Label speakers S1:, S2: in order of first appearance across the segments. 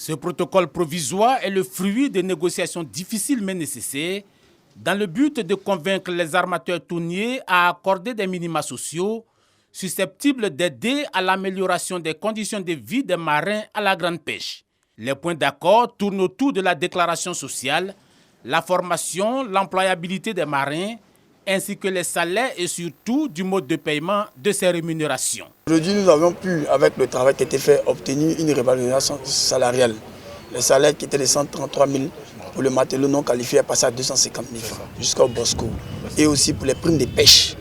S1: Ce protocole provisoire est le fruit de négociations difficiles mais nécessaires dans le but de convaincre les armateurs thoniers à accorder des minima sociaux susceptibles d'aider à l'amélioration des conditions de vie des marins à la grande pêche. Les points d'accord tournent autour de la déclaration sociale, la formation, l'employabilité des marins, ainsi que les salaires et surtout du mode de paiement de ces rémunérations.
S2: Aujourd'hui, nous avons pu, avec le travail qui a été fait, obtenir une révalorisation salariale. Le salaire qui était de 133 000 pour le matelot non qualifié est passé à 250 000 francs jusqu'au Bosco. Et aussi pour les primes de pêche,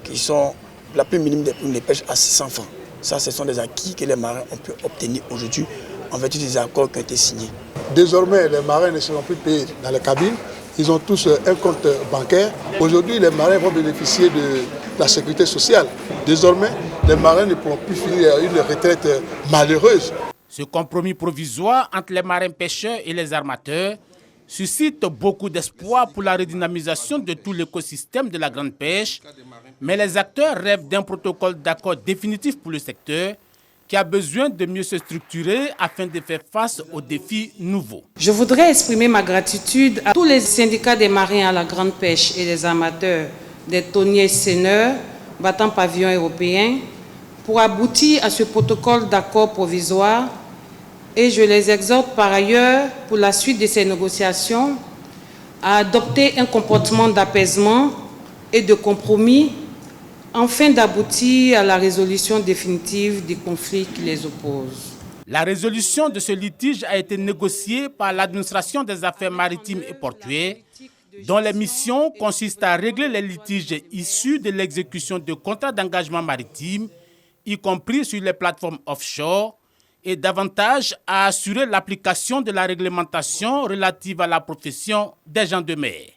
S2: qui sont la prime minimum des primes de pêche à 600 francs. Ça, ce sont des acquis que les marins ont pu obtenir aujourd'hui en vertu des accords qui ont été signés.
S3: Désormais, les marins ne seront plus payés dans les cabines. Ils ont tous un compte bancaire. Aujourd'hui, les marins vont bénéficier de la sécurité sociale. Désormais, les marins ne pourront plus finir une retraite malheureuse.
S1: Ce compromis provisoire entre les marins pêcheurs et les armateurs suscite beaucoup d'espoir pour la redynamisation de tout l'écosystème de la grande pêche. Mais les acteurs rêvent d'un protocole d'accord définitif pour le secteur qui a besoin de mieux se structurer afin de faire face aux défis nouveaux.
S4: Je voudrais exprimer ma gratitude à tous les syndicats des marins à la grande pêche et des amateurs, des thoniers seineurs, battant pavillon européen, pour aboutir à ce protocole d'accord provisoire. Et je les exhorte par ailleurs, pour la suite de ces négociations, à adopter un comportement d'apaisement et de compromis afin d'aboutir à la résolution définitive des conflits qui les opposent.
S1: La résolution de ce litige a été négociée par l'administration des affaires maritimes et portuaires, dont les missions consistent à régler les litiges issus de l'exécution de contrats d'engagement maritime, y compris sur les plateformes offshore, et davantage à assurer l'application de la réglementation relative à la profession des gens de mer.